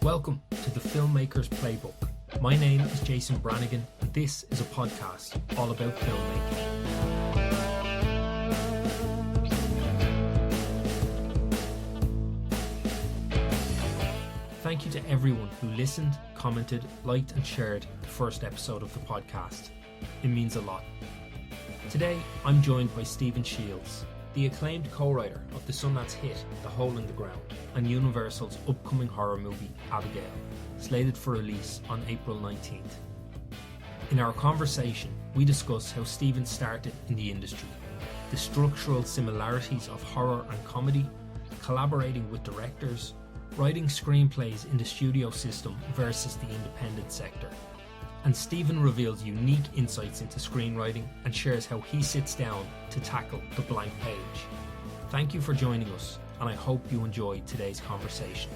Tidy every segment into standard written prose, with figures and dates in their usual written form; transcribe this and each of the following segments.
Welcome to the Filmmaker's Playbook. My name is Jason Branagan, and this is a podcast all about filmmaking. Thank you to everyone who listened, commented, liked and shared the first episode of the podcast. It means a lot. Today, I'm joined by Stephen Shields, the acclaimed co-writer of the Sundance hit The Hole in the Ground and Universal's upcoming horror movie Abigail, slated for release on April 19th. In our conversation, we discuss how Stephen started in the industry, the structural similarities of horror and comedy, collaborating with directors, writing screenplays in the studio system versus the independent sector. And Stephen reveals unique insights into screenwriting and shares how he sits down to tackle the blank page. Thank you for joining us, and I hope you enjoyed today's conversation.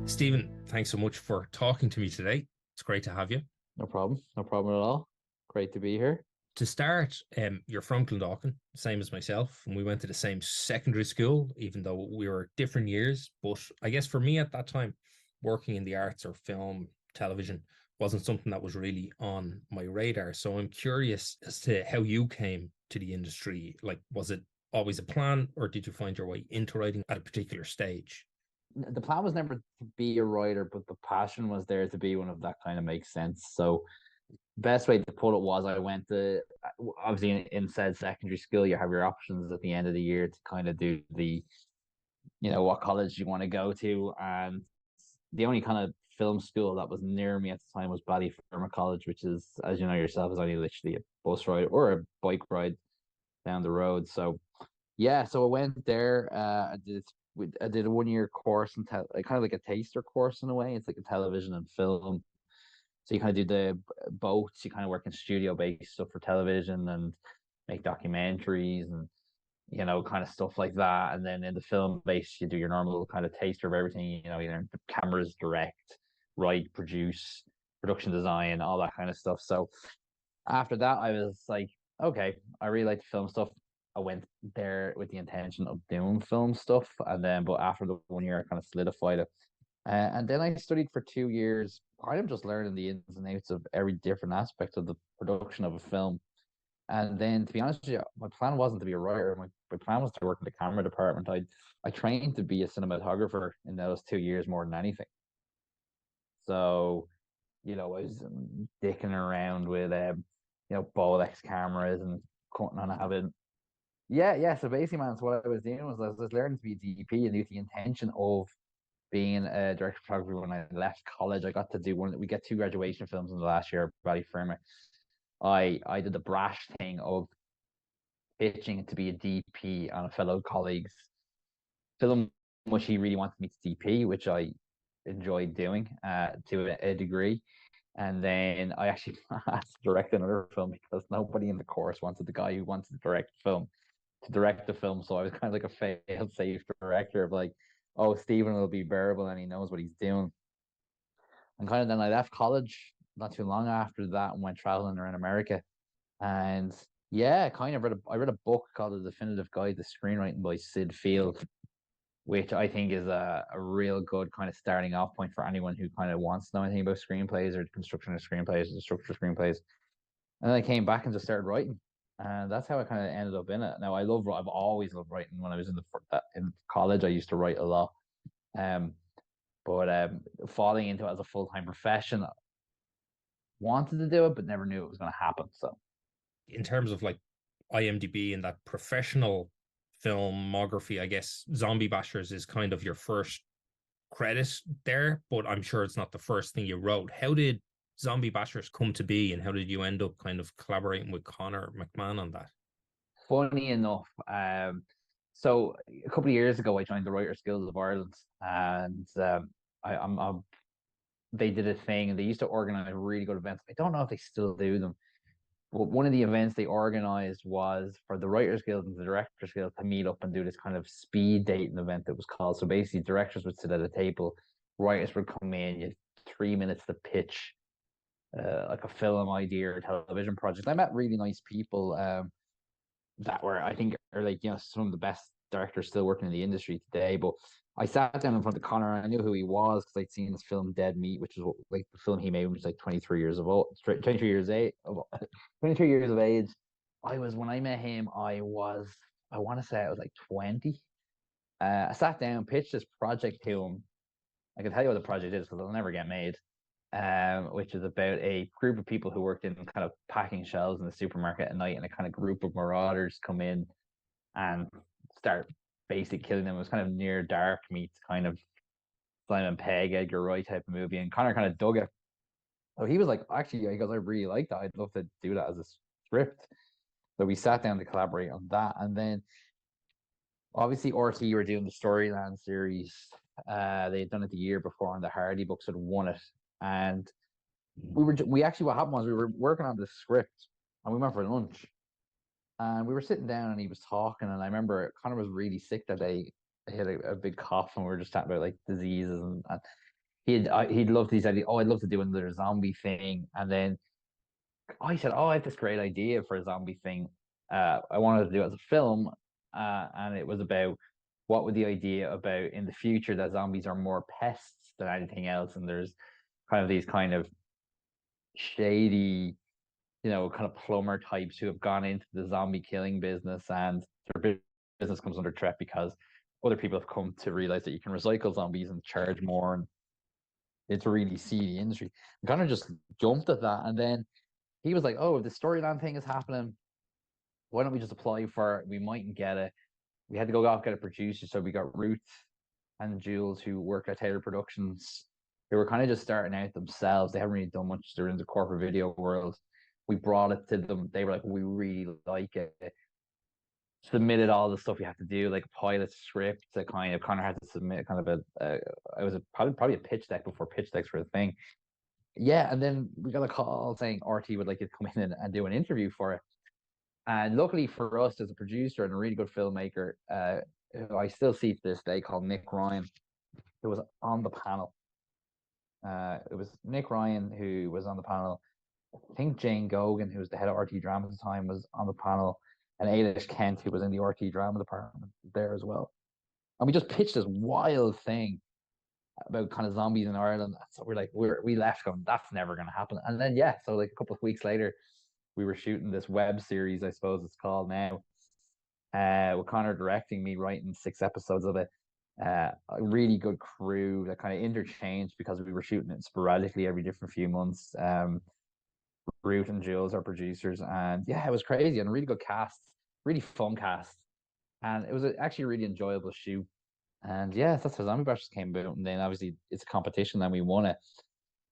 Stephen, thanks so much for talking to me today. It's great to have you. No problem at all. Great to be here. To start, you're from Clondalkin, same as myself, and we went to the same secondary school, even though we were different years. But I guess for me at that time, working in the arts or film, television, wasn't something that was really on my radar. So I'm curious as to how you came to the industry. Like, was it always a plan, or did you find your way into writing at a particular stage? The plan was never to be a writer, but the passion was there to be one, if that kind of makes sense. So best way to put it was I went to, obviously in said secondary school, you have your options at the end of the year to kind of do the, what college you want to go to. And the only kind of film school that was near me at the time was Ballyfermot College, which is, as you know yourself, is only literally a bus ride or a bike ride down the road. So yeah, so I went there. I did a 1 year course and kind of like a taster course in a way. It's like a television and film. So you kind of do the both. You kind of work in studio-based stuff for television and make documentaries and, kind of stuff like that. And then in the film base, you do your normal kind of taster of everything, either cameras, direct, write, produce, production design, all that kind of stuff. So after that, I was like, okay, I really like the film stuff. I went there with the intention of doing film stuff. But after the 1 year, I kind of solidified it. And then I studied for 2 years, kind of just learning the ins and outs of every different aspect of the production of a film. And then, to be honest with you, my plan wasn't to be a writer. My plan was to work in the camera department. I trained to be a cinematographer in those 2 years more than anything. So, I was dicking around with, Bolex cameras and cutting on having. Yeah. So basically, man, so what I was doing was I was learning to be a DP and with the intention of being a director of photography. When I left college, I got to do we get 2 graduation films in the last year, Ballyfermot. I did the brash thing of pitching to be a DP on a fellow colleague's film, which he really wanted me to DP, which I enjoyed doing to a degree. And then I actually asked to direct another film because nobody in the course wanted the guy who wanted to direct the film. So I was kind of like a fail-safe director of like, oh, Stephen will be bearable and he knows what he's doing. And kind of then I left college not too long after that and went traveling around America. And yeah, kind of I read a book called The Definitive Guide to Screenwriting by Sid Field, which I think is a real good kind of starting off point for anyone who kind of wants to know anything about screenplays or the construction of screenplays or the structure of screenplays. And then I came back and just started writing. And that's how I kind of ended up in it. Now I've always loved writing. When I was in college, I used to write a lot. But falling into it as a full-time profession, wanted to do it, but never knew it was going to happen. So in terms of like IMDb and that professional filmography, I guess Zombie Bashers is kind of your first credit there, but I'm sure it's not the first thing you wrote. How did Zombie Bashers come to be, and how did you end up kind of collaborating with Connor McMahon on that? Funny enough, so a couple of years ago, I joined the Writers Guild of Ireland, and they did a thing, and they used to organize really good events. I don't know if they still do them, but one of the events they organized was for the Writers Guild and the Directors Guild to meet up and do this kind of speed dating event that was called. So basically, directors would sit at a table, writers would come in, you had 3 minutes to pitch like a film idea or television project. I met really nice people that were, I think, are like, some of the best director still working in the industry today. But I sat down in front of Connor and I knew who he was because I'd seen his film Dead Meat, which is like the film he made when he was like 23 years of old, 23 years age, 23 years of age. When I met him, I want to say I was like 20. I sat down, pitched this project to him. I can tell you what the project is because it'll never get made. Which is about a group of people who worked in kind of packing shelves in the supermarket at night, and a kind of group of marauders come in and start basically killing them. It was kind of near dark meets kind of Simon Pegg, Edgar Wright type of movie, and Connor kind of dug it. So he was like, actually, he goes, I really like that. I'd love to do that as a script. So we sat down to collaborate on that, and then obviously RT were doing the Storyland series. They had done it the year before, and the Hardy books had won it. And we actually, what happened was we were working on the script, and we went for lunch, and we were sitting down, and he was talking, and I remember Connor was really sick that day. He had a big cough, and we were just talking about like diseases, and he'd loved these ideas. Oh, I'd love to do another zombie thing, and then I said, oh, I have this great idea for a zombie thing. I wanted to do it as a film, and it was about what would the idea about in the future that zombies are more pests than anything else, and there's kind of these kind of shady, kind of plumber types who have gone into the zombie killing business, and their business comes under threat because other people have come to realize that you can recycle zombies and charge more, and it's a really seedy industry. I kind of just jumped at that, and then he was like, "Oh, if the Storyland thing is happening, why don't we just apply for it? We mightn't get it." We had to go out get a producer, so we got Ruth and Jules, who work at Taylor Productions. They were kind of just starting out themselves. They haven't really done much. They're in the corporate video world. We brought it to them. They were like, "We really like it." Submitted all the stuff you have to do, like a pilot script. To kind of Connor had to submit kind of it was probably a pitch deck before pitch decks were a thing. Yeah, and then we got a call saying RT would like you to come in and do an interview for it. And luckily for us, as a producer and a really good filmmaker, who I still see to this day, called Nick Ryan, who was on the panel. It was Nick Ryan who was on the panel. I think Jane Gogan, who was the head of RT Drama at the time, was on the panel, and Ailish Kent, who was in the RT Drama department, there as well. And we just pitched this wild thing about kind of zombies in Ireland. So we left going, that's never going to happen. And then so like a couple of weeks later, we were shooting this web series, I suppose it's called now. With Connor directing, me writing 6 episodes of it. A really good crew that kind of interchanged because we were shooting it sporadically every different few months. Ruth and Jules are producers, and it was crazy and a really good cast, really fun cast, and it was actually a really enjoyable shoot. And that's how Zombie Bashers came about. And then obviously it's a competition, and we won it,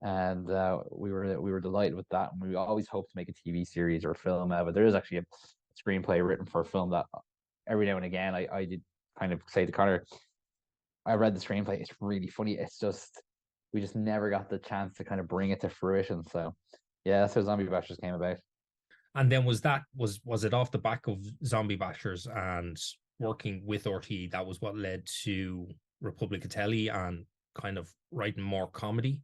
and we were delighted with that. And we always hope to make a TV series or a film, but there is actually a screenplay written for a film that every now and again I did kind of say to Connor, I read the screenplay. It's really funny. It's just we just never got the chance to kind of bring it to fruition. So that's how Zombie Bashers came about. And then was it off the back of Zombie Bashers and working with RT that was what led to Republic of Telly and kind of writing more comedy?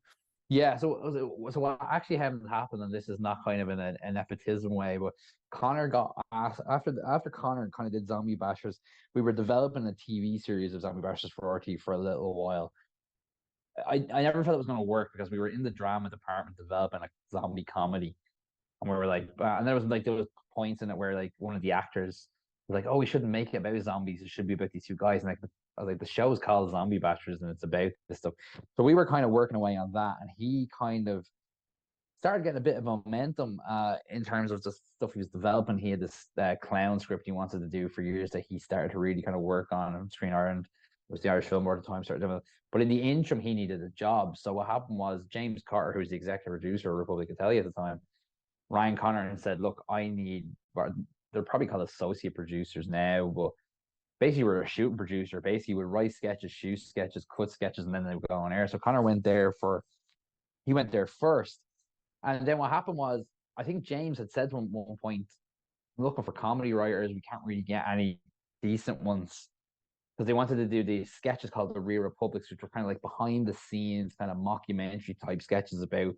So what actually hadn't happened, and this is not kind of in a nepotism way, but Connor got asked after Connor kind of did Zombie Bashers, we were developing a TV series of Zombie Bashers for RT for a little while. I never thought it was going to work because we were in the drama department developing a zombie comedy, and we were like, and there was points in it where like one of the actors was like, "Oh, we shouldn't make it about zombies. It should be about these 2 guys." And I was like, the show is called Zombie Bashers, and it's about this stuff. So we were kind of working away on that, and he kind of started getting a bit of momentum in terms of the stuff he was developing. He had this clown script he wanted to do for years that he started to really kind of work on Screen Ireland. It was the Irish Film Board at the time, started doing it. But in the interim, he needed a job. So what happened was James Carter, who was the executive producer of Republic of Telly at the time, Ryan Connor, and said, "Look, I need." They're probably called associate producers now, but basically we're a shooting producer. Basically, we write sketches, shoot sketches, cut sketches, and then they would go on air. So Connor went there first. And then what happened was, I think James had said to him at one point, "I'm looking for comedy writers. We can't really get any decent ones." Because they wanted to do these sketches called the Real Republics, which were kind of like behind the scenes, kind of mockumentary type sketches about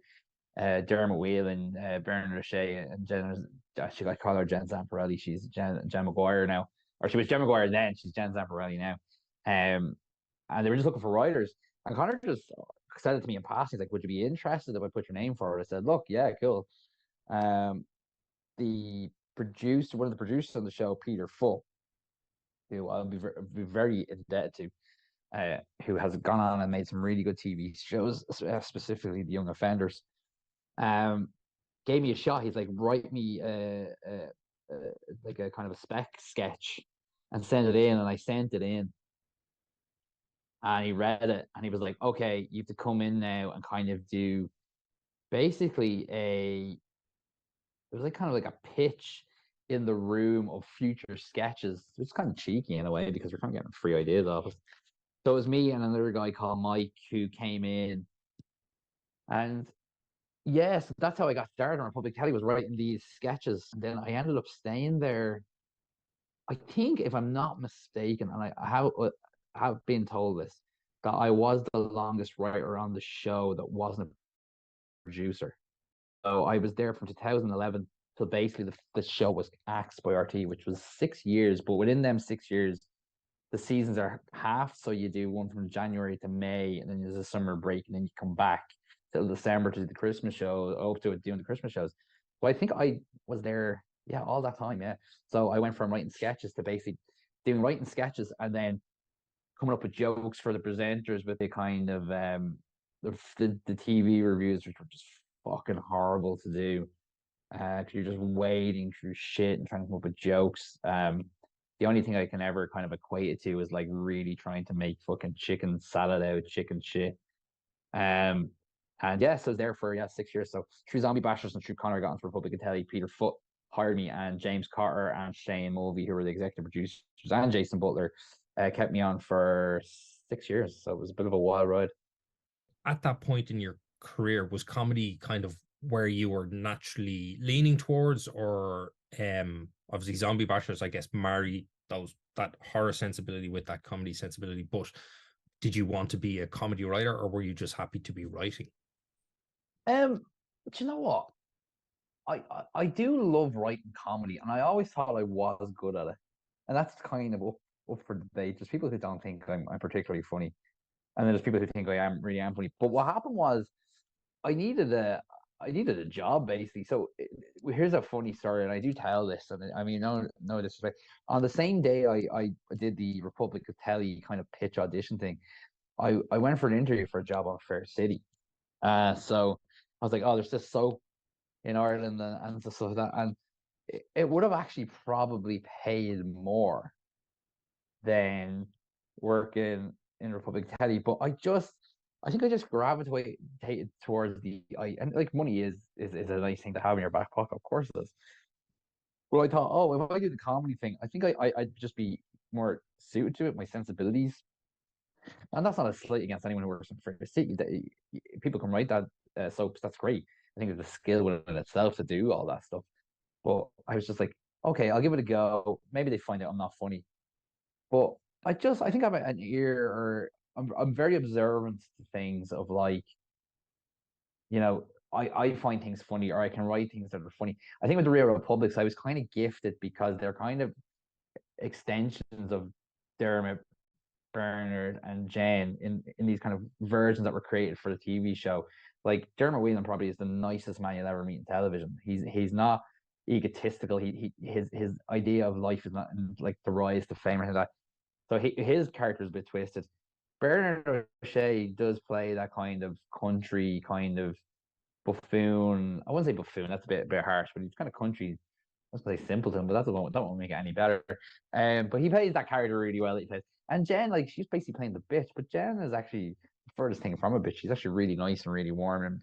Dermot Whelan, Bernard O'Shea, and Jen. Actually, I call her Jen Zamparelli. She's Jen McGuire now. or she was Jen McGuire then. She's Jen Zamparelli now. And they were just looking for writers. And Connor just said it to me in passing. He's like, "Would you be interested if I put your name forward?" I said, "Look, yeah, cool." Um, the producer, one of the producers on the show, Peter Full, who I'll be very indebted to, who has gone on and made some really good TV shows, specifically The Young Offenders. Gave me a shot. He's like, write me like a kind of a spec sketch and send it in. And I sent it in. And he read it and he was like, okay, you have to come in now and kind of do basically it was like kind of like a pitch in the room of future sketches. It's kind of cheeky in a way because we're kind of getting free ideas off us. So it was me and another guy called Mike who came in. And yes, that's how I got started on Republic Telly, was writing these sketches. And then I ended up staying there. I think, if I'm not mistaken, and have been told this, that I was the longest writer on the show that wasn't a producer. So I was there from 2011 till basically the show was axed by RT, which was 6 years. But within them 6 years, the seasons are half. So you do one from January to May, and then there's a summer break, and then you come back till December to do the Christmas show, up to doing the Christmas shows. So I think I was there, yeah, all that time, yeah. So I went from writing sketches to basically doing writing sketches and then coming up with jokes for the presenters with the kind of the TV reviews, which were just fucking horrible to do. Cause you're just wading through shit and trying to come up with jokes. The only thing I can ever kind of equate it to is like really trying to make fucking chicken salad out of chicken shit. Um, and yeah, so I was there for 6 years. So through Zombie Bashers and through Connor got into Republic of Telly, Peter Foot hired me, and James Carter and Shane Mulvey, who were the executive producers, and Jason Butler, kept me on for 6 years. So it was a bit of a wild ride. At that point in your career, was comedy kind of where you were naturally leaning towards, or obviously Zombie Bashers, I guess, marry that horror sensibility with that comedy sensibility, but did you want to be a comedy writer, or were you just happy to be writing? Do you know what? I do love writing comedy, and I always thought I was good at it. And that's kind of up for debate. There's people who don't think I'm particularly funny, and then there's people who think I am funny. But what happened was I needed a job basically. So here's a funny story, and I do tell this. And I mean, no disrespect. On the same day I did the Republic of Telly kind of pitch audition thing, I went for an interview for a job on Fair City. So I was like, oh, there's this soap in Ireland and stuff like that, and it would have actually probably paid more than working in Republic Telly, but I think I just gravitated towards and like money is a nice thing to have in your back pocket, of course it is. But I thought, oh, if I do the comedy thing, I think I'd just be more suited to it, my sensibilities. And that's not a slight against anyone who works in Fair City. People can write that soaps, that's great. I think it's a skill within itself to do all that stuff. But I was just like, okay, I'll give it a go. Maybe they find out I'm not funny. But I think I have an ear, or I'm very observant to things of like, I find things funny, or I can write things that are funny. I think with the Real Republics, I was kind of gifted because they're kind of extensions of Dermot, Bernard, and Jen in these kind of versions that were created for the TV show. Like Dermot Whelan probably is the nicest man you'll ever meet in television. He's not egotistical. His idea of life is not like the rise to fame or anything like that. So his character is a bit twisted. Bernard O'Shea does play that kind of country kind of buffoon. I wouldn't say buffoon, that's a bit harsh, but he's kind of country. Let's say simpleton, but that won't make it any better. But he plays that character really well. He plays, and Jen, like, she's basically playing the bitch, but Jen is actually the furthest thing from a bitch. She's actually really nice and really warm. And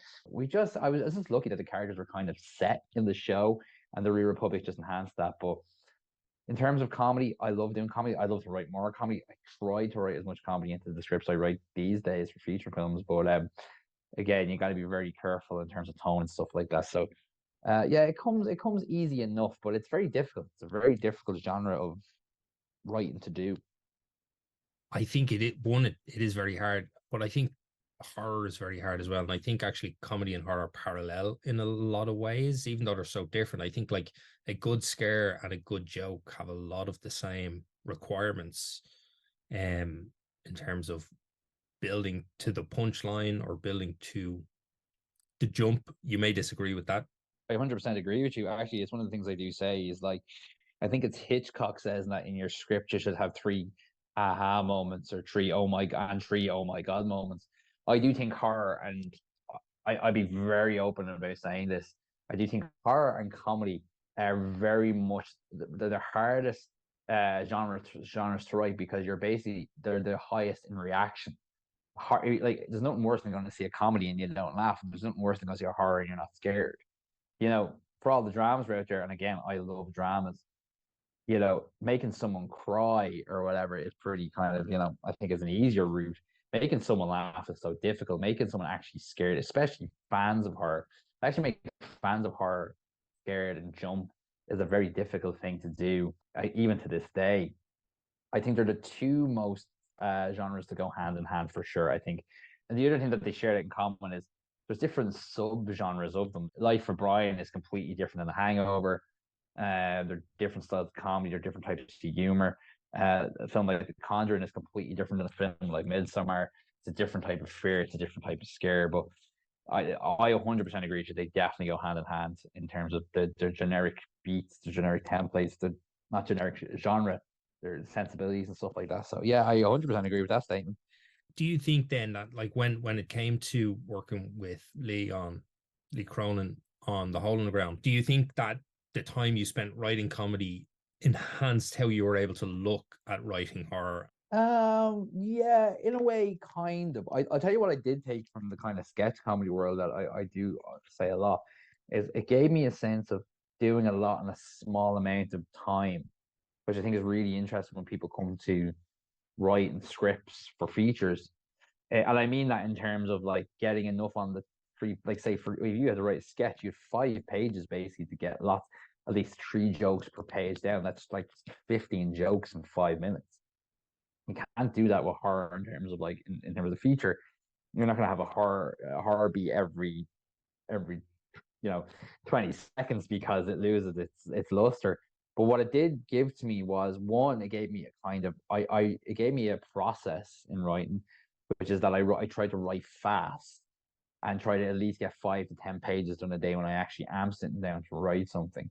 I was just lucky that the characters were kind of set in the show, and the Real Republic just enhanced that. But in terms of comedy, I love doing comedy. I love to write more comedy. I try to write as much comedy into the scripts I write these days for feature films, but again, you got to be very careful in terms of tone and stuff like that. So yeah, it comes easy enough, but it's very difficult. It's a very difficult genre of writing to do. I think it is very hard, but I think horror is very hard as well. And I think actually comedy and horror parallel in a lot of ways, even though they're so different. I think like a good scare and a good joke have a lot of the same requirements in terms of building to the punchline or building to the jump. You may disagree with that. I 100% agree with you. Actually, it's one of the things I do say is like, I think it's Hitchcock says that in your script you should have three aha moments or three oh my god and three oh my god moments. I do think horror, and I'd be very open about saying this. I do think horror and comedy are very much the hardest genres to write, because you're basically they're the highest in reaction. Like there's nothing worse than going to see a comedy and you don't laugh. There's nothing worse than going to see a horror and you're not scared. For all the dramas out there, and again, I love dramas. Making someone cry or whatever is pretty kind of, I think is an easier route. Making someone laugh is so difficult. Making someone actually scared, especially fans of horror, actually make fans of horror scared and jump is a very difficult thing to do, even to this day. I think they're the two most genres to go hand in hand for sure, I think. And the other thing that they share in common is there's different sub-genres of them. Life for Brian is completely different than The Hangover. They're different styles of comedy, they're different types of humor. A film like The Conjuring is completely different than a film like Midsummer. It's a different type of fear, it's a different type of scare. But I 100% agree with you. They definitely go hand in hand in terms of their generic beats, their generic templates, the not generic genre, their sensibilities and stuff like that. So yeah, I 100% agree with that statement. Do you think then that like when it came to working with Lee Cronin on The Hole in the Ground, do you think that the time you spent writing comedy enhanced how you were able to look at writing horror? Yeah, in a way, kind of. I'll tell you what I did take from the kind of sketch comedy world that I do say a lot is it gave me a sense of doing a lot in a small amount of time, which I think is really interesting when people come to writing scripts for features. And I mean that in terms of like getting enough on the three, like say for if you had to write a sketch, you had 5 pages basically to get at least 3 jokes per page down. That's like 15 jokes in 5 minutes. You can't do that with horror in terms of like in terms of the feature. You're not gonna have a horror be every 20 seconds because it loses its luster. But what it did give to me was one, it gave me a kind of it gave me a process in writing, which is that I tried to write fast and try to at least get 5 to 10 pages done a day when I actually am sitting down to write something.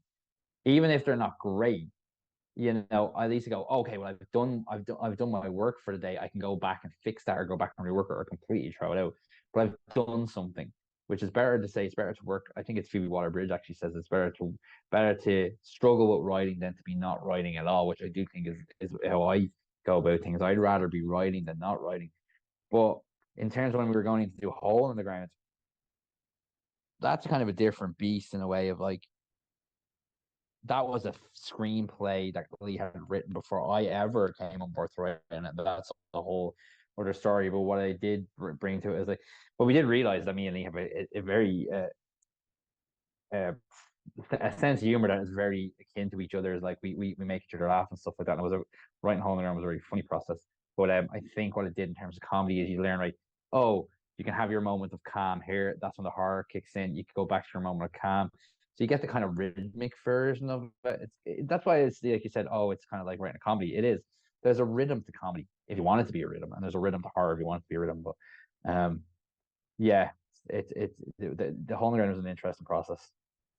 Even if they're not great, I at least go, okay, well, I've done my work for the day. I can go back and fix that or go back and rework it or completely throw it out. But I've done something, which is better to say. It's better to work. I think it's Phoebe Waller-Bridge actually says it's better to struggle with writing than to be not writing at all, which I do think is how I go about things. I'd rather be writing than not writing. But in terms of when we were going to do Hole in the Ground, that's kind of a different beast in a way of like that was a screenplay that Lee had written before I ever came on board writing it. That's a whole other story. But what I did bring to it is like, but we did realize that me and Lee have a very uh, a sense of humor that is very akin to each other. Is like we make each other laugh and stuff like that. And it was writing Home and Around was a very funny process. But I think what it did in terms of comedy is you learn like, oh, you can have your moment of calm here. That's when the horror kicks in. You can go back to your moment of calm. So you get the kind of rhythmic version of it. That's why it's like you said, oh, it's kind of like writing a comedy. It is. There's a rhythm to comedy if you want it to be a rhythm, and there's a rhythm to horror if you want it to be a rhythm. But yeah, the whole around was an interesting process.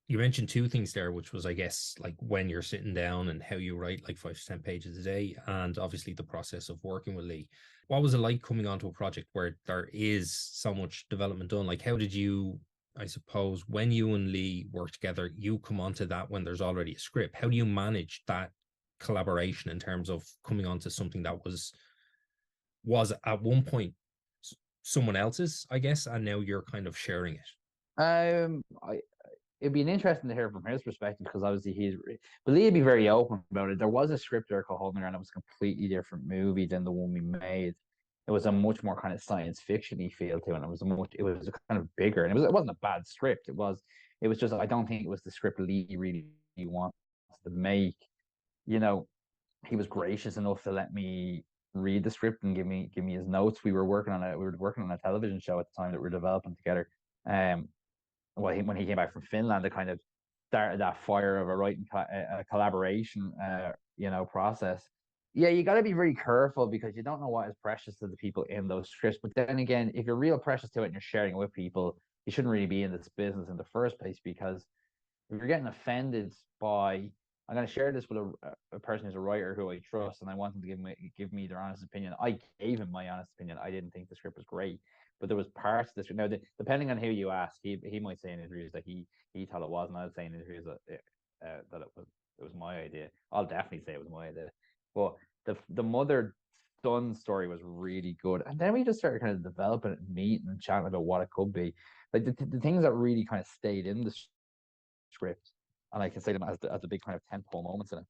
You mentioned two things there, which was, I guess, like when you're sitting down and how you write like 5 to 10 pages a day, and obviously the process of working with Lee. What was it like coming onto a project where there is so much development done? Like, how did you, I suppose, when you and Lee work together, you come onto that when there's already a script? How do you manage that collaboration in terms of coming onto something that was at one point someone else's, I guess, and now you're kind of sharing it? I It'd be interesting to hear from his perspective because obviously but Lee'd be very open about it. There was a script there called Holding Around. It was a completely different movie than the one we made. It was a much more kind of science fiction-y feel to it. And it was a kind of bigger, and it wasn't a bad script. It was just, I don't think it was the script Lee really wants to make. You know, he was gracious enough to let me read the script and give me his notes. We were working on a television show at the time that we were developing together. Well, when he came back from Finland, it kind of started that fire of a writing collaboration, process. Yeah, you got to be very careful because you don't know what is precious to the people in those scripts. But then again, if you're real precious to it and you're sharing it with people, you shouldn't really be in this business in the first place, because if you're getting offended by, I'm going to share this with a person who's a writer who I trust, and I want them to give me their honest opinion. I gave him my honest opinion. I didn't think the script was great, but there was parts of this. Now, depending on who you ask, he might say in interviews that he thought it was, and I'd say in interviews that it was my idea. I'll definitely say it was my idea. But the mother son story was really good, and then we just started kind of developing it, meeting and chatting about what it could be. Like the things that really kind of stayed in the script, and I can say them as the big kind of tentpole moments in it,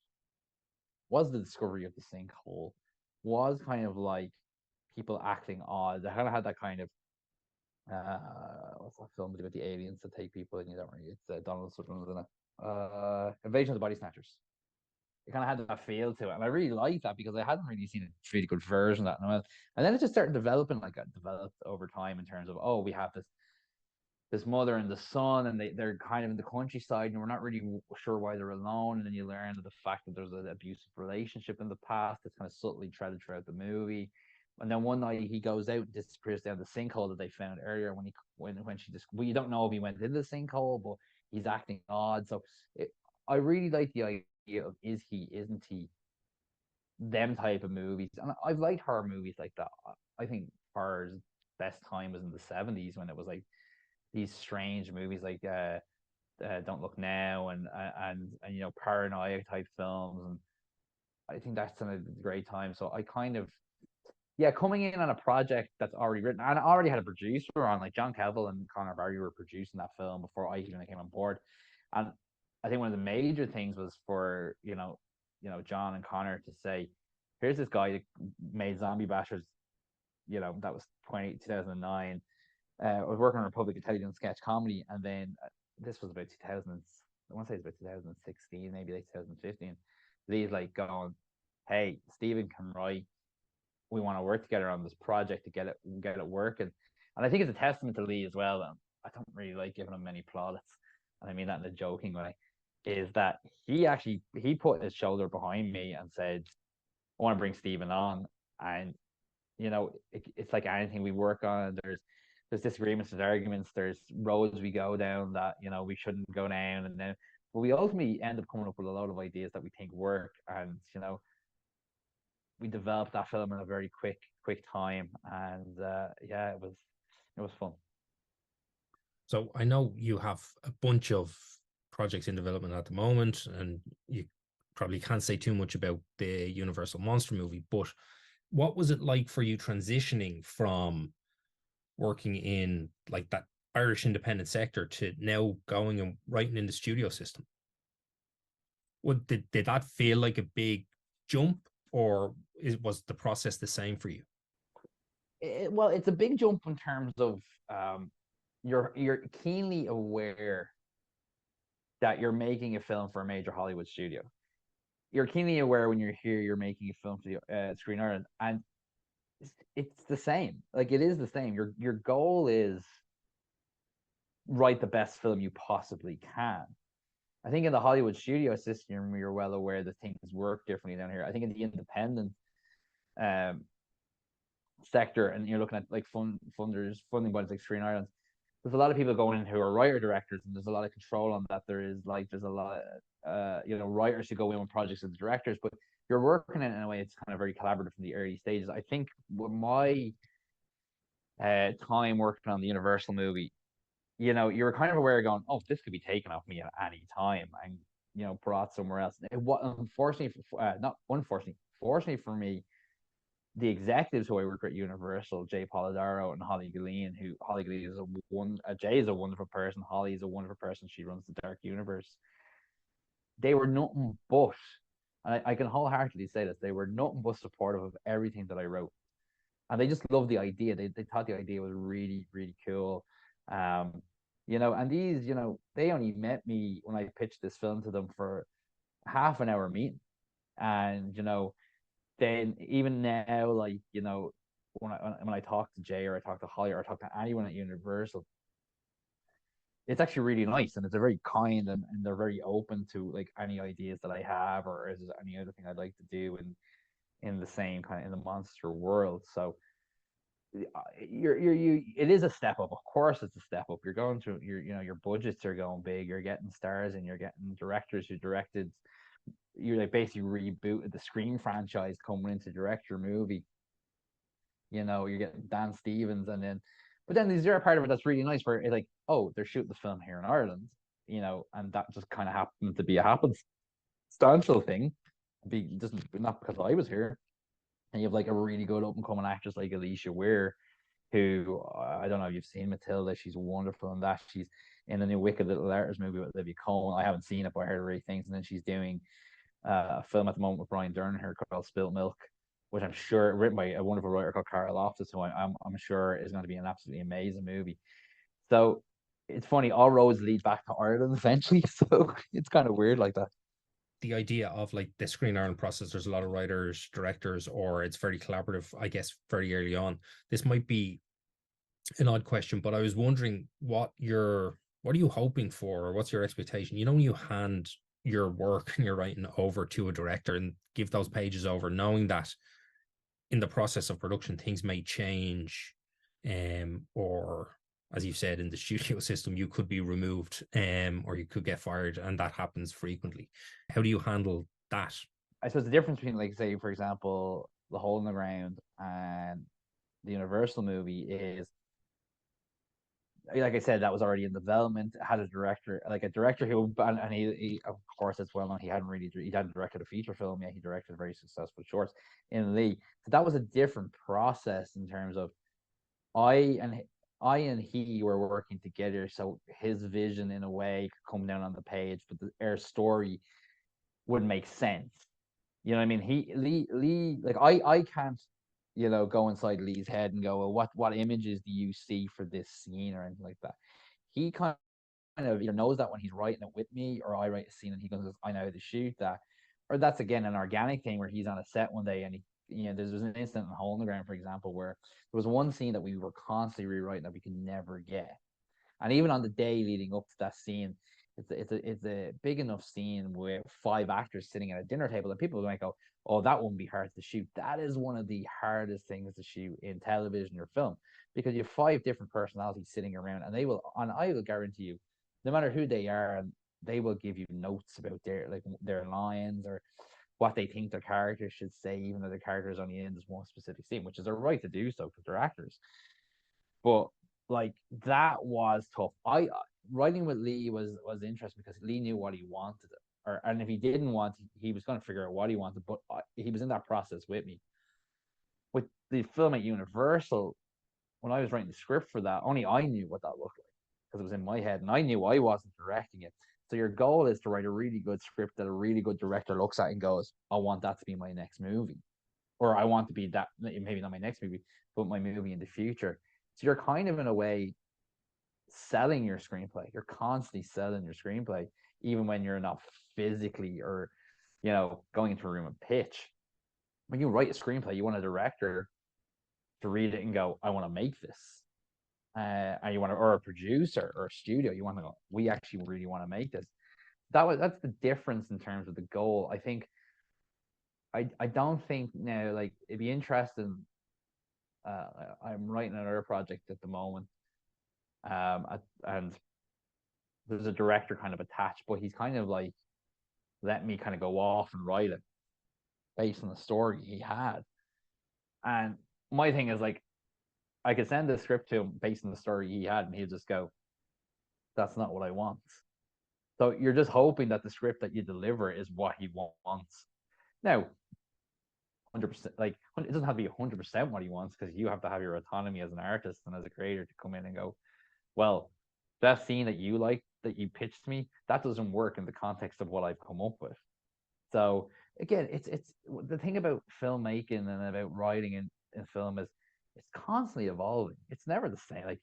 was the discovery of the sinkhole, was kind of like people acting odd. They kind of had that kind of what's that film about the aliens that take people and you don't really, it's Donald Sutherland in it. Invasion of the Body Snatchers. It kind of had that feel to it, and I really liked that because I hadn't really seen a really good version of that in a while. And then it just started developing, like it developed over time in terms of, oh, we have this mother and the son, and they're kind of in the countryside, and we're not really sure why they're alone. And then you learn the fact that there's an abusive relationship in the past that's kind of subtly threaded throughout the movie. And then one night he goes out and disappears down the sinkhole that they found earlier. When she just, well, you don't know if he went into the sinkhole, but he's acting odd. So I really like the idea of is he, isn't he, them type of movies. And I've liked horror movies like that. I think horror's best time was in the 70s when it was like these strange movies like Don't Look Now and paranoia type films, and I think that's a great time. So I kind of, yeah, coming in on a project that's already written, and I already had a producer on, like John Cavill and Conor Barry were producing that film before I even came on board. And I think one of the major things was for John and Conor to say, here's this guy that made Zombie Bashers, that was 2009. I was working on Republic of Telly doing sketch comedy, and then this was about 2000. I want to say it's about 2016, maybe like 2015. Lee's like going, "Hey, Stephen can write. We want to work together on this project to get it working." And I think it's a testament to Lee as well. I don't really like giving him many plaudits, and I mean that in a joking way. Is that he put his shoulder behind me and said, "I want to bring Stephen on," and it's like anything we work on. There's disagreements, there's arguments, there's roads we go down that we shouldn't go down, and then but we ultimately end up coming up with a lot of ideas that we think work, and we developed that film in a very quick time, and yeah, it was fun. So I know you have a bunch of projects in development at the moment, and you probably can't say too much about the Universal Monster movie, but what was it like for you transitioning from working in like that Irish independent sector to now going and writing in the studio system? Did that feel like a big jump, or was the process the same for you? Well, it's a big jump in terms of you're keenly aware that you're making a film for a major Hollywood studio. You're keenly aware when you're here, you're making a film for the Screen Ireland, and it's the same. Like it is the same. Your goal is write the best film you possibly can. I think in the Hollywood studio system, you're well aware that things work differently down here. I think in the independent um, sector, and you're looking at like funding bodies like Screen Ireland, there's a lot of people going in who are writer directors, and there's a lot of control on that. There's a lot of writers who go in with projects as directors, but you're working in a way it's kind of very collaborative from the early stages. I think with my time working on the Universal movie, you were kind of aware going, oh, this could be taken off me at any time and brought somewhere else. Unfortunately, not unfortunately, fortunately for me, the executives who I work with at Universal, Jay Polidoro and Holly Gilleen, who Holly Gilleen is Jay is a wonderful person, Holly is a wonderful person. She runs the Dark Universe. They were nothing but, and I can wholeheartedly say this, they were nothing but supportive of everything that I wrote. And they just loved the idea. They thought the idea was really, really cool. And these, they only met me when I pitched this film to them for half an hour meeting. And, then even now, like, when I talk to Jay, or I talk to Holly, or I talk to anyone at Universal, it's actually really nice, and it's a very kind, and they're very open to like any ideas that I have, or is there any other thing I'd like to do in the same kind of in the monster world. So it is a step up. Of course, it's a step up. You're going through your budgets are going big. You're getting stars, and you're getting directors who directed. You're like basically rebooted the Scream franchise coming in to direct your movie. You're getting Dan Stevens, but then there's the other part of it that's really nice, where it's like, oh, they're shooting the film here in Ireland, and that just kind of happened to be a happenstantial thing. Be just not because I was here. And you have like a really good up and coming actress like Alicia Weir, who I don't know if you've seen Matilda. She's wonderful in that. She's in the new Wicked Little Letters movie with Olivia Colman. I haven't seen it, but I heard great things. And then she's doing a film at the moment with Brian Dernher called Spilt Milk, which I'm sure written by a wonderful writer called Cara Loftus, who I'm sure is going to be an absolutely amazing movie. So it's funny, all roads lead back to Ireland eventually. So it's kind of weird like that. The idea of like the Screen Ireland process, there's a lot of writers, directors, or it's very collaborative, I guess, very early on. This might be an odd question, but I was wondering what are you hoping for, or what's your expectation? When you hand your work and your writing over to a director and give those pages over, knowing that in the process of production things may change, or as you said, in the studio system you could be removed, or you could get fired, and that happens frequently. How do you handle that? I suppose the difference between, like, say, for example, The Hole in the Ground and the Universal movie is, like I said, that was already in development. It had a director, like a director who, and he of course, it's well known, he hadn't directed a feature film yet. He directed very successful shorts in Lee. So that was a different process in terms of I and I and he were working together. So his vision, in a way, could come down on the page, but our story would make sense. You know what I mean? Lee, like I can't, go inside Lee's head and go, well, what images do you see for this scene or anything like that. He kind of either knows that when he's writing it with me, or I write a scene and he goes, I know how to shoot that. Or that's again an organic thing where he's on a set one day and there's an incident in Hole in the Ground, for example, where there was one scene that we were constantly rewriting that we could never get. And even on the day leading up to that scene, it's a big enough scene with 5 actors sitting at a dinner table, and people might go, "Oh, that wouldn't be hard to shoot." That is one of the hardest things to shoot in television or film, because you have 5 different personalities sitting around, and I will guarantee you, no matter who they are, they will give you notes about their lines, or what they think their characters should say, even though the character is only in this one specific scene, which is their right to do so because they're actors. But like, that was tough. I Writing with Lee was interesting because Lee knew what he wanted, and if he didn't want, he was going to figure out what he wanted. But he was in that process with me. With the film at Universal, when I was writing the script for that, only I knew what that looked like because it was in my head, and I knew I wasn't directing it. So your goal is to write a really good script that a really good director looks at and goes, "I want that to be my next movie," or "I want to be that, maybe not my next movie, but my movie in the future." So you're kind of, in a way, selling your screenplay. You're constantly selling your screenplay, even when you're not physically, or going into a room and pitch. When you write a screenplay, you want a director to read it and go, "I want to make this," and you want to, or a producer or a studio, you want to go, "We actually really want to make this." That's the difference in terms of the goal. I think I don't think now, like, it'd be interesting. I'm writing another project at the moment, and there's a director kind of attached, but he's kind of like let me kind of go off and write it based on the story he had. And my thing is, like, I could send the script to him based on the story he had, and he'd just go, "That's not what I want." So you're just hoping that the script that you deliver is what he wants. Now, 100%, like, it doesn't have to be 100% what he wants, because you have to have your autonomy as an artist and as a creator to come in and go, "Well, that scene that you like, that you pitched to me, that doesn't work in the context of what I've come up with." So again, it's the thing about filmmaking and about writing in film is it's constantly evolving. It's never the same. Like,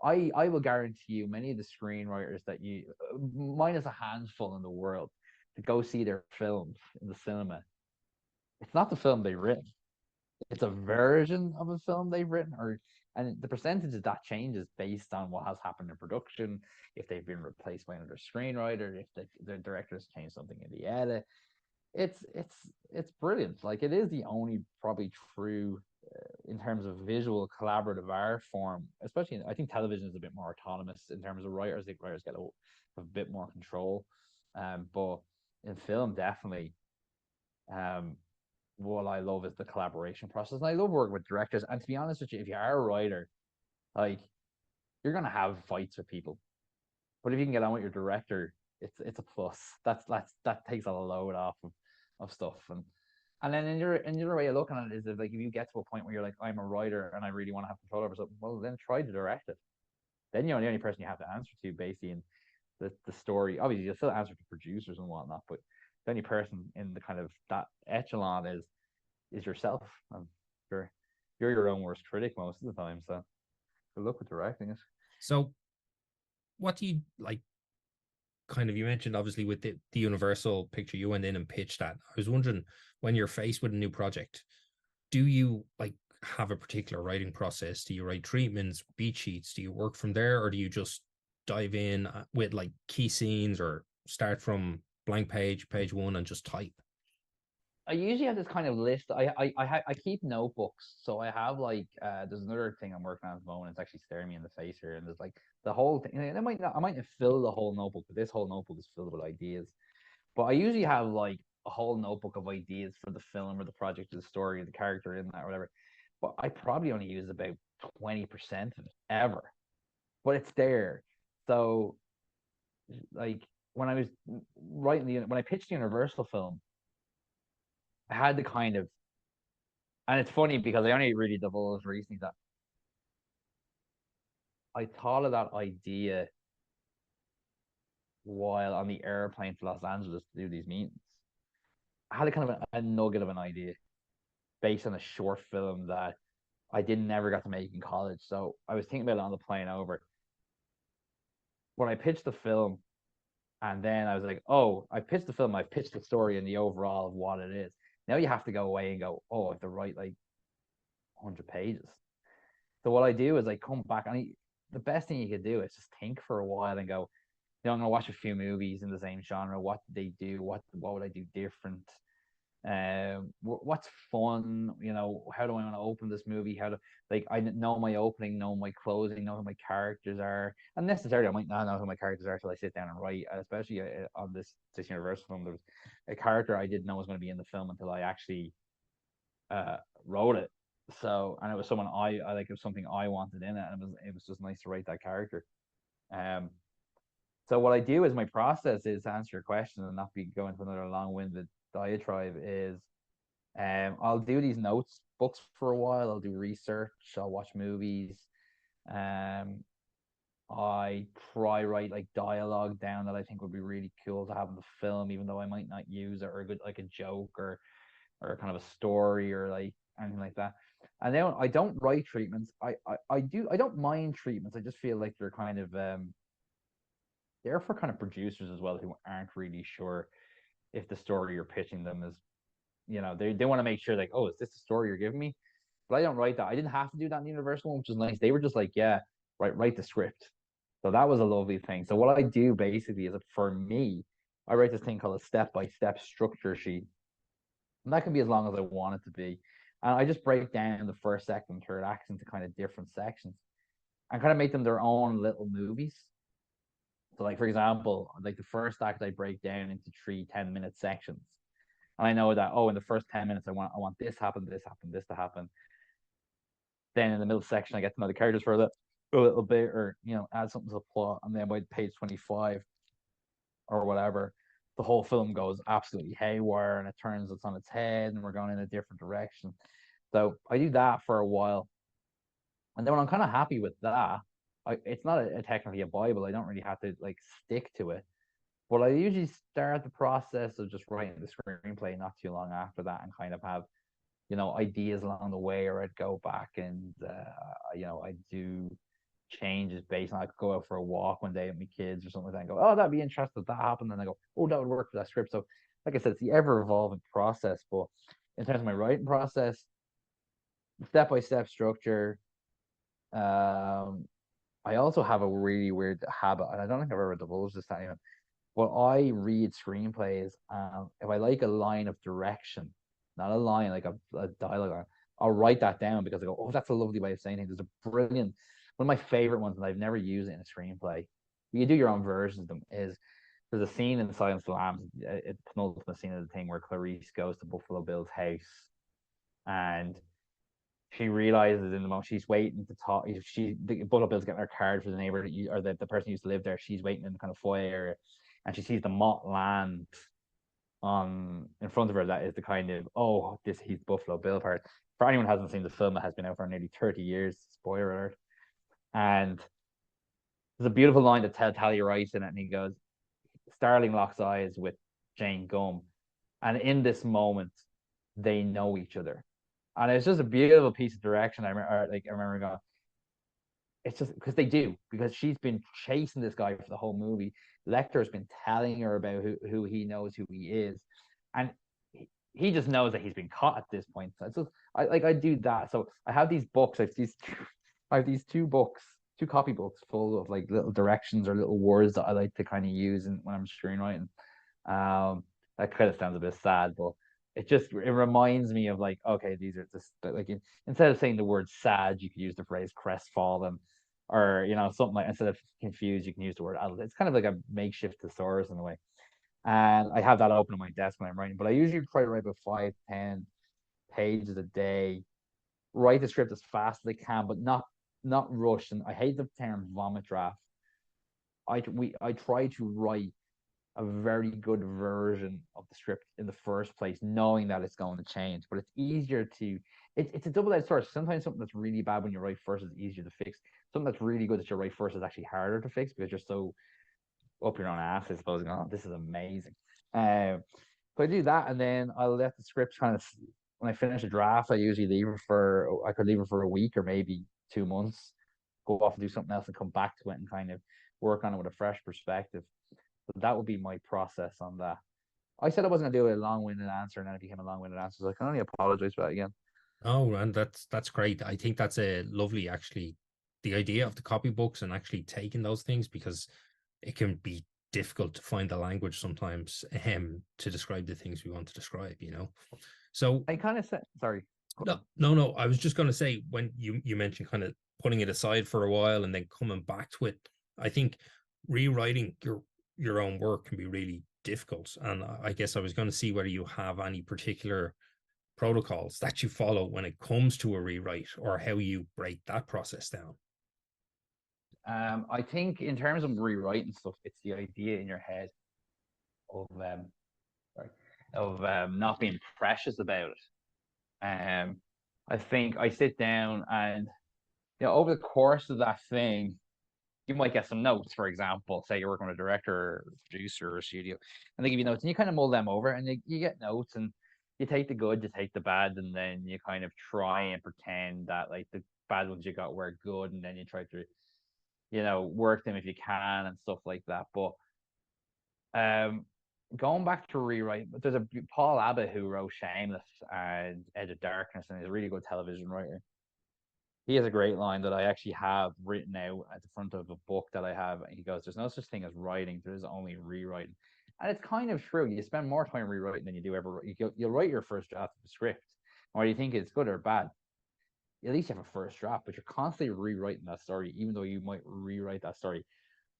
I will guarantee you, many of the screenwriters that minus a handful in the world, to go see their films in the cinema, it's not the film they've written. It's a version of a film they've written, and the percentage of that changes based on what has happened in production, if they've been replaced by another screenwriter, if the director has changed something in the edit. It's brilliant. Like, it is the only probably true in terms of visual collaborative art form, especially I think television is a bit more autonomous in terms of writers. I think writers get a bit more control. But in film, definitely, um, what I love is the collaboration process. And I love working with directors. And to be honest with you, if you are a writer, like, you're gonna have fights with people. But if you can get on with your director, it's a plus. That takes a load off of stuff. And then in your way of looking at it is that, like, if you get to a point where you're like, I'm a writer and I really want to have control over something, well, then try to direct it. Then you're the only person you have to answer to, basically, in the story. Obviously, you'll still answer to producers and whatnot, but the only person in the kind of that echelon is yourself. And you're you're your own worst critic most of the time. So good luck with directing it. So, what do you like? Kind of, you mentioned obviously with the Universal picture, you went in and pitched that. I was wondering, when you're faced with a new project, do you like have a particular writing process? Do you write treatments, beat sheets? Do you work from there, or do you just dive in with like key scenes, or start from blank page one, and just type? I usually have this kind of list. I keep notebooks, so I have, like, there's another thing I'm working on at the moment. It's actually staring me in the face here, and there's like the whole thing. I might not fill the whole notebook, but this whole notebook is filled with ideas. But I usually have, like, a whole notebook of ideas for the film or the project or the story or the character in that or whatever. But I probably only use about 20% of it ever. But it's there. So, like, when I was when I pitched the Universal film, I had the kind of, and it's funny because I only really divulged recently that I thought of that idea while on the airplane to Los Angeles to do these meetings. I had a kind of a nugget of an idea based on a short film that I didn't never got to make in college. So I was thinking about it on the plane over. When I pitched the film, and then I was like, oh, I pitched the film, I pitched the story and the overall of what it is. Now you have to go away and go, oh, I have to write like 100 pages. So what I do is I come back, and the best thing you could do is just think for a while and go, I'm gonna watch a few movies in the same genre. What did they do? What would I do different? What's fun? How do I want to open this movie? How to, like, I know my opening, know my closing, know who my characters are. And necessarily, I might not know who my characters are till I sit down and write. Especially on this Universal film, there was a character I didn't know was going to be in the film until I actually wrote it. So, and it was someone I like. It was something I wanted in it, and it was just nice to write that character. Um, so what I do is, my process is, to answer your question and not be going to another long-winded diatribe, is I'll do these notes books for a while. I'll do research. I'll watch movies. Um, I try write like dialogue down that I think would be really cool to have in the film, even though I might not use it, or a good, like, a joke, or kind of a story, or like anything like that. And then I don't write treatments. I don't mind treatments. I just feel like they're kind of they're for kind of producers as well, who aren't really sure if the story you're pitching them is, they want to make sure, like, oh, is this the story you're giving me? But I don't write that. I didn't have to do that in the Universal one, which is nice. They were just like, yeah, write the script. So that was a lovely thing. So what I do basically is that, for me, I write this thing called a step-by-step structure sheet. And that can be as long as I want it to be. And I just break down the first, second, and third acts into kind of different sections, and kind of make them their own little movies. So, like, for example, like, the first act I break down into three 10-minute sections. And I know that, oh, in the first 10 minutes, I want this happen, this to happen. Then in the middle section, I get to know the characters for a little bit, or, add something to the plot. And then by page 25 or whatever, the whole film goes absolutely haywire, and it turns it on its head, and we're going in a different direction. So I do that for a while. And then when I'm kind of happy with that, it's not technically a Bible. I don't really have to, like, stick to it. But I usually start the process of just writing the screenplay not too long after that, and kind of have, ideas along the way, or I'd go back and, I do changes based on, I could go out for a walk one day with my kids or something like that, and go, oh, that'd be interesting if that happened. And I go, oh, that would work for that script. So, like I said, it's the ever evolving process. But in terms of my writing process, step-by-step structure. Um, I also have a really weird habit, and I don't think I've ever divulged this to anyone. But I read screenplays, if I like a line of direction, not a line like a dialogue line, I'll write that down because I go, oh, that's a lovely way of saying it. There's a brilliant one of my favorite ones, and I've never used it in a screenplay. You do your own versions of them. Is there's a scene in Silence of the Lambs, it's the penultimate scene of the thing where Clarice goes to Buffalo Bill's house, and she realizes in the moment she's waiting to talk. The Buffalo Bill's getting her card for the neighbor or the person who used to live there. She's waiting in the kind of foyer area, and she sees the motte land on in front of her. That is the kind of, oh, this he's Buffalo Bill part. For anyone who hasn't seen the film, it has been out for nearly 30 years. Spoiler alert. And there's a beautiful line that Tally writes in it, and he goes, Starling locks eyes with Jane Gum, and in this moment, they know each other, and it's just a beautiful piece of direction. I remember going, it's just because they do, because she's been chasing this guy for the whole movie. Lecter's been telling her about who he knows who he is, and he just knows that he's been caught at this point. So it's just, I do that. So I have these books. I have these two books, two copy books full of like little directions or little words that I like to kind of use when I'm screenwriting. That kind of sounds a bit sad, but it reminds me of like, okay, these are just like, instead of saying the word sad, you could use the phrase crestfallen, or something like, instead of confused, you can use the word adult. It's kind of like a makeshift thesaurus in a way. And I have that open on my desk when I'm writing, but I usually try to write about 5-10 pages a day. Write the script as fast as I can, but not rush. And I hate the term vomit draft. I try to write a very good version of the script in the first place, knowing that it's going to change. But it's easier to it's a double-edged sword. Sometimes something that's really bad when you write first is easier to fix. Something that's really good that you write first is actually harder to fix because you're so up your own ass, I suppose. Oh, this is amazing. But I do that, and then I'll let the script kind of. When I finish a draft, I usually I could leave it for a week or maybe 2 months, go off and do something else, and come back to it and kind of work on it with a fresh perspective. So that would be my process on that. I said I wasn't gonna do a long-winded answer, and then it became a long-winded answer. So I can only apologize for that again. Oh, and that's great. I think that's a lovely, actually, the idea of the copybooks and actually taking those things, because it can be difficult to find the language sometimes to describe the things we want to describe, So I kind of said, sorry. No. I was just going to say, when you mentioned kind of putting it aside for a while and then coming back to it, I think rewriting your own work can be really difficult. And I guess I was going to see whether you have any particular protocols that you follow when it comes to a rewrite, or how you break that process down. I think in terms of rewriting stuff, it's the idea in your head of not being precious about it. I think I sit down and over the course of that thing, you might get some notes. For example, say you're working with a director or producer or a studio, and they give you notes, and you kind of mull them over, and you get notes, and you take the good, you take the bad, and then you kind of try and pretend that like the bad ones you got were good, and then you try to work them if you can and stuff like that. But going back to rewrite, there's a Paul Abbott who wrote Shameless and Edge of Darkness, and he's a really good television writer. He has a great line that I actually have written out at the front of a book that I have. He goes, "There's no such thing as writing. There's only rewriting." And it's kind of true. You spend more time rewriting than you do ever. You'll write your first draft of the script, or you think it's good or bad. At least you have a first draft, but you're constantly rewriting that story, even though you might rewrite that story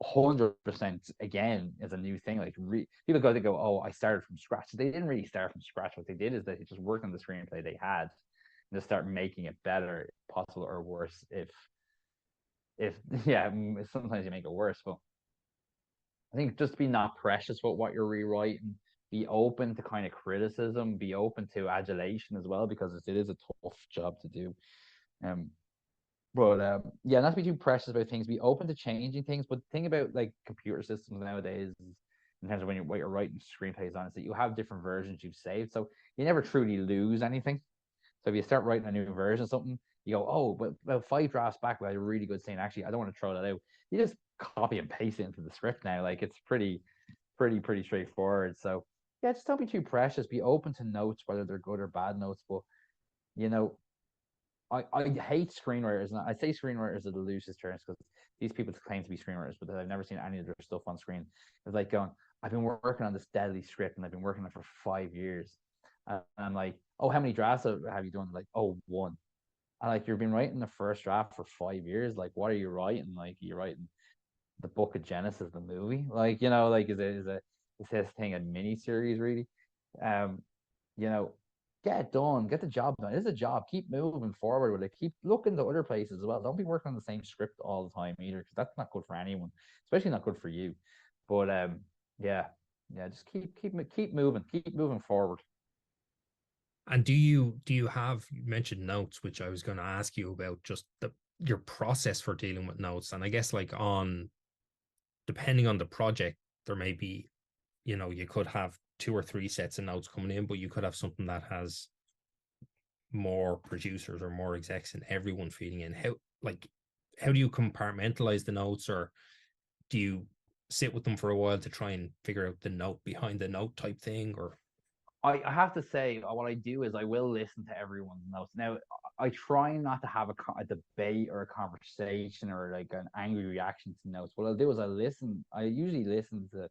100% again is a new thing. Like people go, "Oh, I started from scratch." They didn't really start from scratch. What they did is they just worked on the screenplay they had and just start making it better, possible, or worse. If yeah, sometimes you make it worse, but I think just be not precious about what you're rewriting. Be open to kind of criticism. Be open to adulation as well, because it is a tough job to do. But yeah, not to be too precious about things. Be open to changing things. But the thing about like computer systems nowadays, in terms of what you're writing screenplays on, is that you have different versions you've saved, so you never truly lose anything. So if you start writing a new version of something, you go, "Oh, but about 5 drafts back, we had a really good scene. Actually, I don't want to throw that out." You just copy and paste it into the script now. Like it's pretty straightforward. So yeah, just don't be too precious. Be open to notes, whether they're good or bad notes. But you know, I hate screenwriters, and I say screenwriters are the loosest terms because these people claim to be screenwriters, but I've never seen any of their stuff on screen. It's like going, I've been working on this deadly script and I've been working on it for 5 years. And I'm like, oh, how many drafts have you done? Like, oh, one. And like, you've been writing the first draft for 5 years. Like, what are you writing? Like, you're writing the Book of Genesis, the movie. Like, like is this thing a mini series really? Um, you know, get it done, get the job done. It's a job. Keep moving forward with it. Keep looking to other places as well. Don't be working on the same script all the time either, because that's not good for anyone, especially not good for you. But yeah, yeah, just keep moving forward. And do you have, you mentioned notes, which I was going to ask you about, just your process for dealing with notes. And I guess like depending on the project, there may be, you could have two or three sets of notes coming in, but you could have something that has more producers or more execs and everyone feeding in. How do you compartmentalize the notes, or do you sit with them for a while to try and figure out the note behind the note type thing? Or I have to say, what I do is I will listen to everyone's notes. Now, I try not to have a debate or a conversation or like an angry reaction to notes. What I'll do is I usually listen to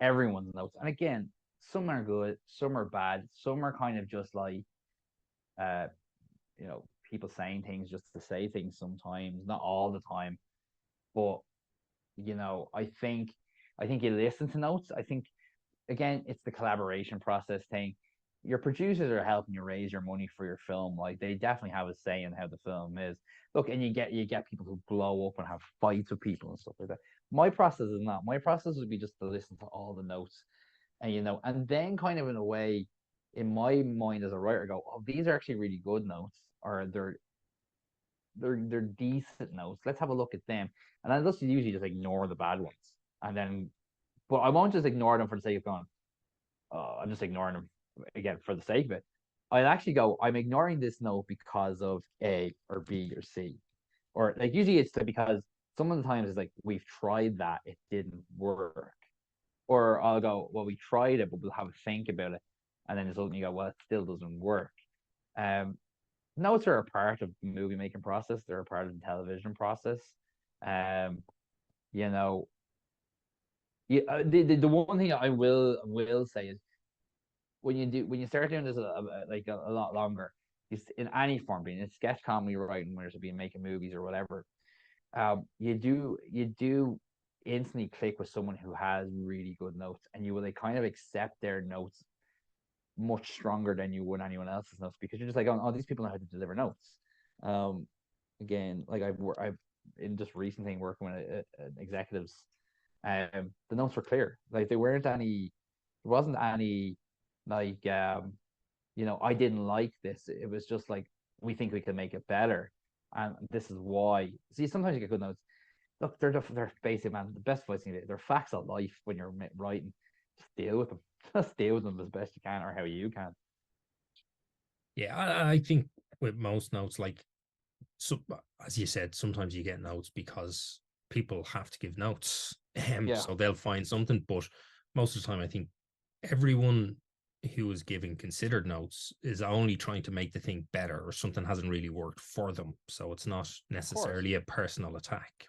everyone's notes. And again, some are good, some are bad, some are kind of just like, uh, people saying things just to say things sometimes, not all the time. But, I think you listen to notes. I think again, it's the collaboration process thing. Your producers are helping you raise your money for your film. Like they definitely have a say in how the film is. Look, and you get people who blow up and have fights with people and stuff like that. My process is not. My process would be just to listen to all the notes, and then kind of in a way, in my mind as a writer, go, oh, these are actually really good notes, or they're decent notes. Let's have a look at them, and I just usually just ignore the bad ones, and then, but I won't just ignore them for the sake of going, I'm just ignoring them again for the sake of it. I'd actually go, I'm ignoring this note because of A or B or C. Or like usually it's because some of the times it's like we've tried that, it didn't work. Or I'll go, well, we tried it, but we'll have a think about it. And then suddenly you go, well, it still doesn't work. Um, Notes are a part of the movie making process, they're a part of the television process. Um, you know, the one thing I will say is when you start doing this a lot longer, in any form, being in sketch comedy writing, whether it be making movies or whatever, you do instantly click with someone who has really good notes, and you will like kind of accept their notes much stronger than you would anyone else's notes, because you're just like, oh, these people know how to deliver notes. Um, Again, like I've in just recent thing working with executives, the notes were clear. Like there wasn't any like I didn't like this. It was just like, we think we can make it better, and this is why. See, sometimes you get good notes. Look, they're basic, man. The best advice you can get, they're facts of life when you're writing. Just deal with them. Just deal with them as best you can, or how you can. yeah, I think with most notes, like, so as you said, sometimes you get notes because people have to give notes, Yeah, so they'll find something. But most of the time, I think everyone who is giving considered notes is only trying to make the thing better, or something hasn't really worked for them. So it's not of course. necessarily a personal attack.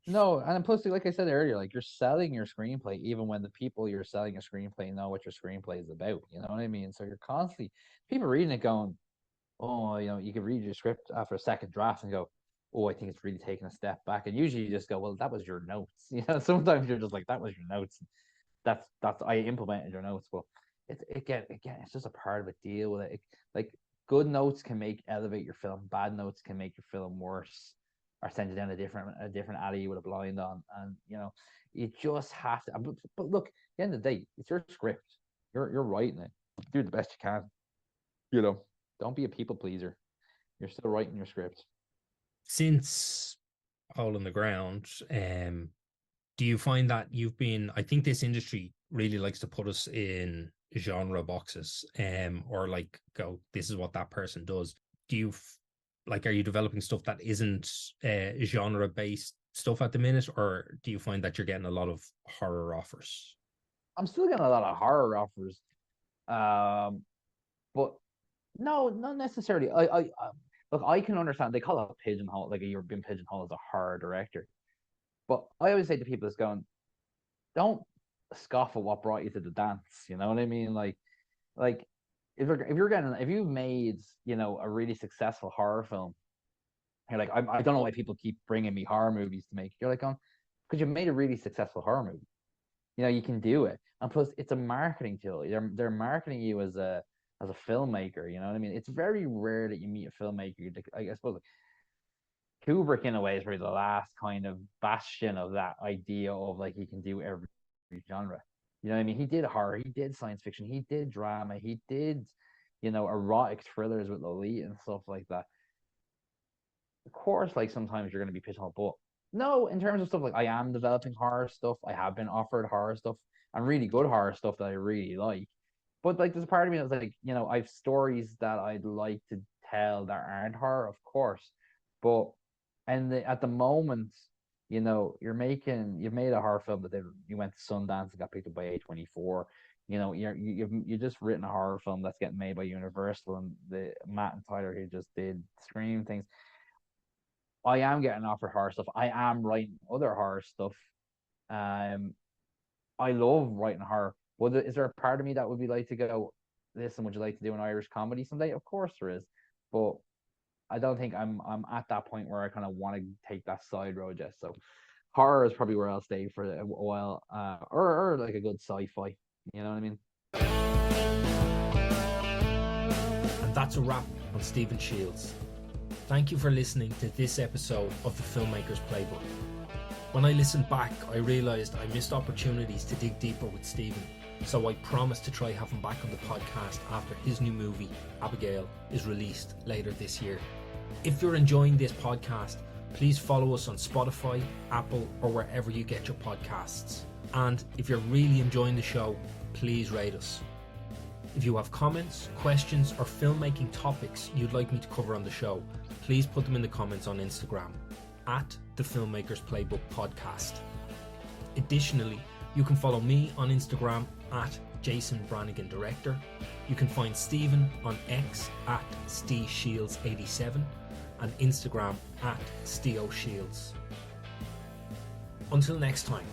No, and plus, like I said earlier, like you're selling your screenplay, even when the people you're selling a screenplay know what your screenplay is about. You know what I mean? So you're constantly, people reading it going, oh, you can read your script after a second draft and go, oh, I think it's really taking a step back. And usually you just go, well, that was your notes. Sometimes you're just like, that was your notes. That's I implemented your notes, but it's again, it's just a part of it. Deal with it. Like good notes can elevate your film. Bad notes can make your film worse, or send you down a different alley with a blind on. And you just have to. But look, at the end of the day, it's your script. You're writing it. Do the best you can. You know, don't be a people pleaser. You're still writing your script. Since Hole in the Ground, do you find that I think this industry really likes to put us in genre boxes, or like go, this is what that person does. Do you are you developing stuff that isn't genre based stuff at the minute, or do you find that you're getting a lot of horror offers? I'm still getting a lot of horror offers, but no, not necessarily. Look, I can understand they call it pigeonhole, like you're being pigeonholed as a horror director. But I always say to people, "It's going, don't scoff at what brought you to the dance." You know what I mean? Like if you've made a really successful horror film, you're like, I don't know why people keep bringing me horror movies to make. You're like, because you made a really successful horror movie. You can do it, and plus it's a marketing tool. They're marketing you as a filmmaker. You know what I mean? It's very rare that you meet a filmmaker. I suppose like, Kubrick in a way is probably the last kind of bastion of that idea of like he can do every genre. You know what I mean? He did horror, he did science fiction, he did drama, he did erotic thrillers with Lolita and stuff like that. Of course, like sometimes you're going to be pigeonholed, but no, in terms of stuff like I am developing horror stuff. I have been offered horror stuff and really good horror stuff that I really like. But like, there's a part of me that's like, I've stories that I'd like to tell that aren't horror, of course. But at the moment, you've made a horror film that you went to Sundance and got picked up by A24. You've just written a horror film that's getting made by Universal, and the Matt and Tyler who just did Scream things. I am getting offered horror stuff. I am writing other horror stuff. I love writing horror. Is there a part of me that would be like to go, listen, would you like to do an Irish comedy someday? Of course there is, but I don't think I'm at that point where I kind of want to take that side road yet. So horror is probably where I'll stay for a while, or like a good sci-fi. You know what I mean? And that's a wrap on Stephen Shields. Thank you for listening to this episode of the Filmmaker's Playbook. When I listened back, I realised I missed opportunities to dig deeper with Stephen, so I promised to try have him back on the podcast after his new movie, Abigail, is released later this year. If you're enjoying this podcast, please follow us on Spotify, Apple, or wherever you get your podcasts. And if you're really enjoying the show, please rate us. If you have comments, questions, or filmmaking topics you'd like me to cover on the show, please put them in the comments on Instagram at the Filmmaker's Playbook Podcast. Additionally, you can follow me on Instagram at Jason Branagan Director. You can find Stephen on X at SteShields87 and Instagram at SteoShields. Until next time.